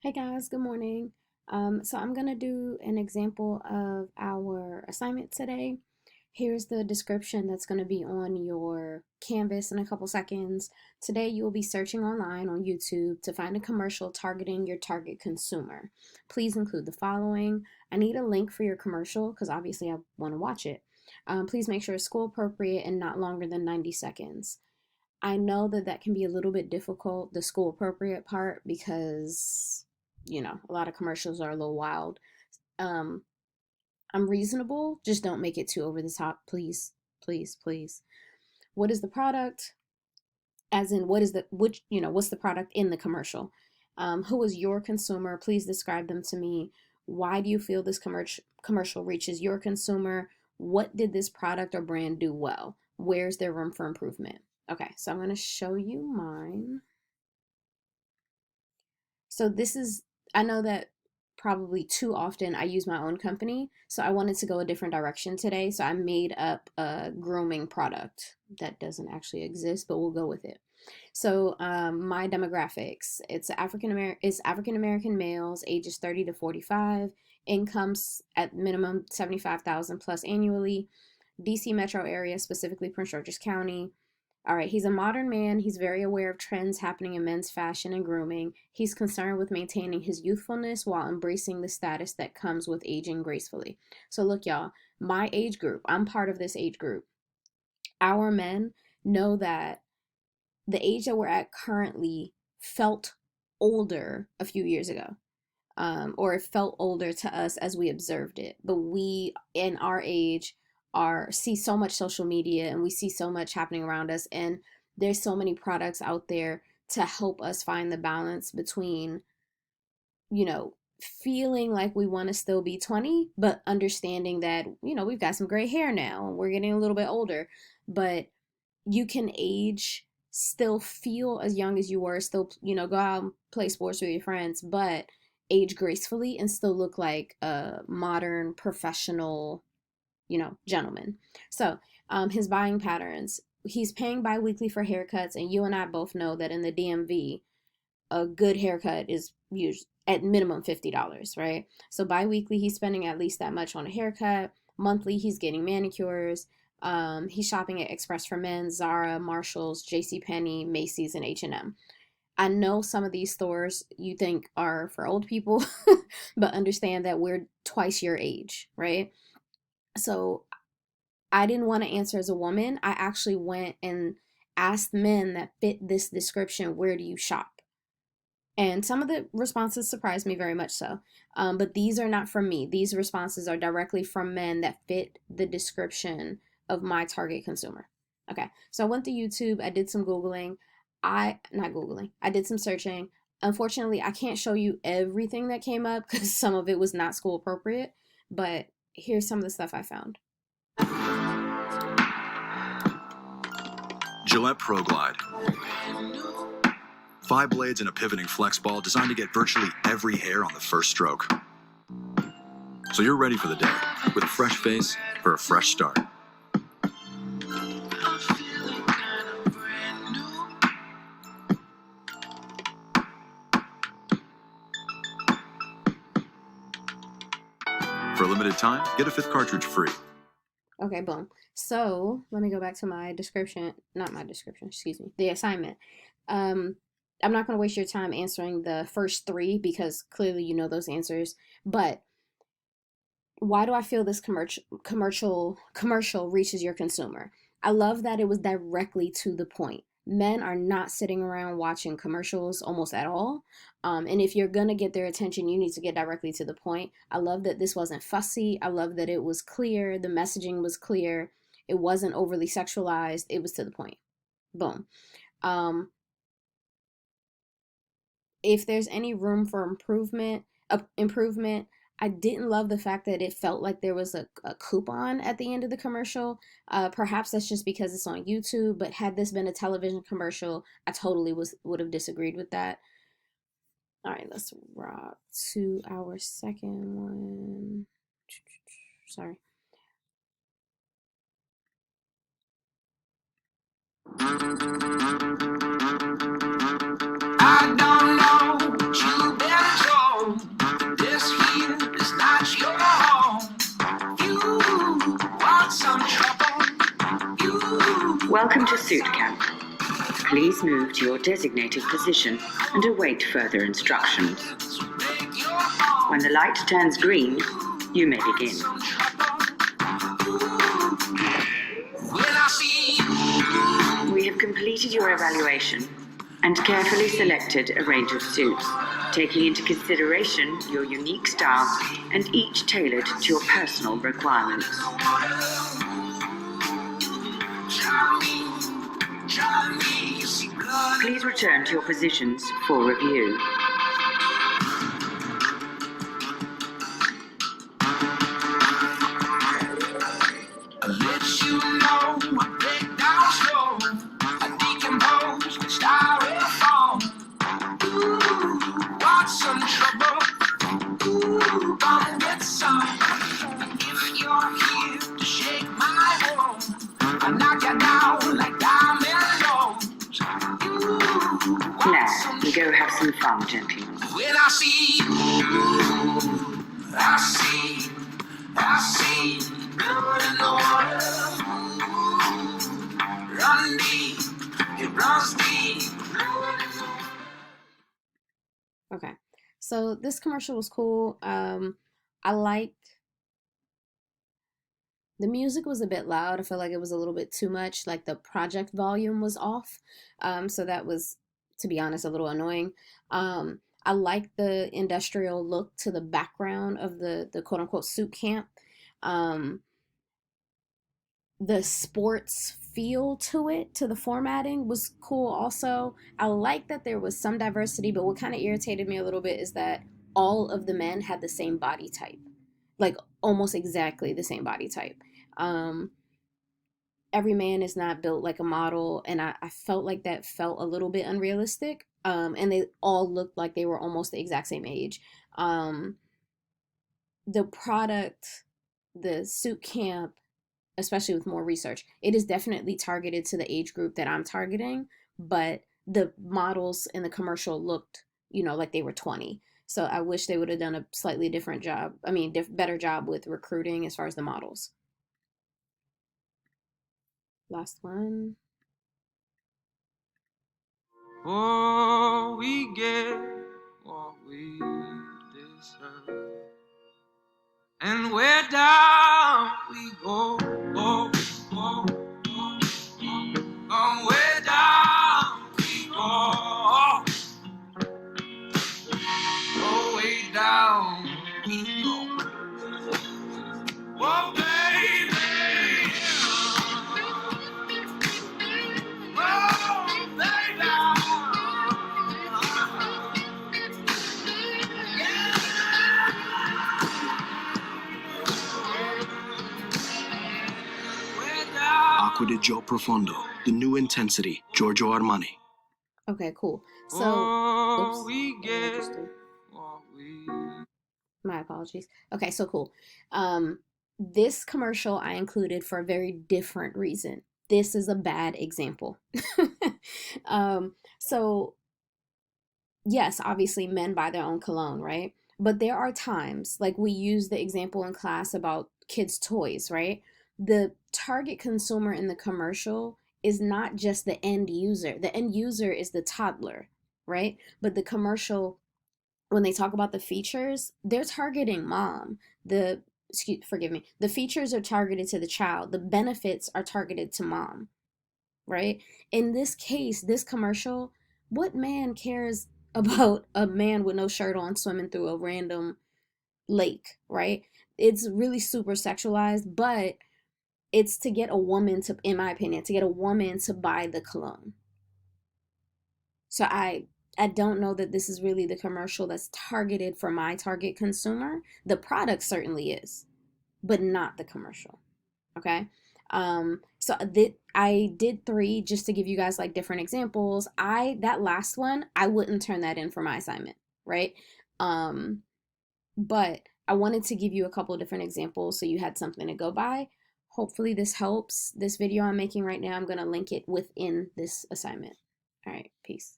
Hey guys, good morning. So I'm going to do an example of our assignment today. Here's the description that's going to be on your canvas in a couple seconds. Today you will be searching online on YouTube to find a commercial targeting your target consumer. Please include the following. I need a link for your commercial because obviously I want to watch it. Please make sure it's school appropriate and not longer than 90 seconds. I know that that can be a little bit difficult, the school appropriate part, because, a lot of commercials are a little wild. Um, I'm reasonable, just don't make it too over the top, please, please, please. What is the product? As in, what's the product in the commercial? Who is your consumer? Please describe them to me. Why do you feel this commercial reaches your consumer? What did this product or brand do well? Where's there room for improvement? Okay, so I'm going to show you mine. So I know that probably too often I use my own company. So I wanted to go a different direction today. So I made up a grooming product that doesn't actually exist, but we'll go with it. So my demographics, it's African American males, ages 30 to 45, incomes at minimum 75,000 plus annually, DC metro area, specifically Prince George's County. All right, he's a modern man. He's very aware of trends happening in men's fashion and grooming. He's concerned with maintaining his youthfulness while embracing the status that comes with aging gracefully. So, look, y'all, my age group, I'm part of this age group. Our men know that the age that we're at currently felt older a few years ago. Or it felt older to us as we observed it. But we, in our age, are see so much social media and we see so much happening around us, and there's so many products out there to help us find the balance between, feeling like we want to still be 20, but understanding that, we've got some gray hair now and we're getting a little bit older, but you can age, still feel as young as you were, still, go out and play sports with your friends, but age gracefully and still look like a modern professional, gentleman. So, his buying patterns. He's paying bi-weekly for haircuts, and you and I both know that in the DMV, a good haircut is usually at minimum $50, right? So bi-weekly, he's spending at least that much on a haircut. Monthly, he's getting manicures. He's shopping at Express for Men, Zara, Marshalls, JCPenney, Macy's, and H&M. I know some of these stores you think are for old people, but understand that we're twice your age, right? So I didn't want to answer as a woman. I actually went and asked men that fit this description, where do you shop? And some of the responses surprised me very much so. But these are not from me. These responses are directly from men that fit the description of my target consumer. Okay, so I went to YouTube. I did some Googling. Not Googling, I did some searching. Unfortunately, I can't show you everything that came up because some of it was not school appropriate. But here's some of the stuff I found. Gillette Pro Glide. 5 blades and a pivoting flex ball designed to get virtually every hair on the first stroke. So you're ready for the day with a fresh face for a fresh start. For a limited time, get a 5th cartridge free. Okay, boom. So let me go back to the assignment. I'm not going to waste your time answering the first 3 because clearly you know those answers. But why do I feel this commercial reaches your consumer? I love that it was directly to the point. Men are not sitting around watching commercials almost at all. And if you're going to get their attention, you need to get directly to the point. I love that this wasn't fussy. I love that it was clear. The messaging was clear. It wasn't overly sexualized. It was to the point. Boom. If there's any room for improvement, I didn't love the fact that it felt like there was a coupon at the end of the commercial. Perhaps that's just because it's on YouTube, but had this been a television commercial, I totally would have disagreed with that. All right, let's rock to our second one. Sorry. I don't know, but you better Welcome to Suit Camp. Please move to your designated position and await further instructions. When the light turns green, you may begin. We have completed your evaluation and carefully selected a range of suits, taking into consideration your unique style and each tailored to your personal requirements. Please return to your positions for review. Now, we go have some fun, gentlemen. When I see you, I see blood in the water. Run deep, it runs deep. Okay, so this commercial was cool. I liked the music was a bit loud. I feel like it was a little bit too much. Like the project volume was off. So that was, to be honest, a little annoying. I like the industrial look to the background of the quote unquote suit camp. Um, the sports feel to it, to the formatting was cool also. I like that there was some diversity, but what kind of irritated me a little bit is that all of the men had the same body type, like almost exactly the same body type. Um, every man is not built like a model, and I felt like that felt a little bit unrealistic. And they all looked like they were almost the exact same age. Um, the product, the suit camp, especially with more research, it is definitely targeted to the age group that I'm targeting, but the models in the commercial looked, like they were 20. So I wish they would have done a slightly different job. I mean, better job with recruiting as far as the models. Last one. Oh, we get what we deserve. And where down we go, go, go, go, go. Oh, where down we go. Oh, way down we go. Oh, baby. Oh, baby. Acqua di Gio Profondo, the new intensity, Giorgio Armani. Okay, cool. So, Oh, oops, we what did I get just do? what we My apologies. Okay, so cool. This commercial I included for a very different reason. This is a bad example. So yes, obviously men buy their own cologne, right? But there are times, like we use the example in class about kids' toys, right? The target consumer in the commercial is not just the end user. The end user is the toddler, right? But the commercial, when they talk about the features, they're targeting mom. Forgive me. The features are targeted to the child. The benefits are targeted to mom, right? In this case, this commercial, what man cares about a man with no shirt on swimming through a random lake, right? It's really super sexualized, but it's to get a woman to, in my opinion, to get a woman to buy the cologne. So I don't know that this is really the commercial that's targeted for my target consumer. The product certainly is, but not the commercial. Okay. So I did three just to give you guys like different examples. That last one, I wouldn't turn that in for my assignment, right? But I wanted to give you a couple of different examples so you had something to go by. Hopefully this helps. This video I'm making right now, I'm going to link it within this assignment. All right, peace.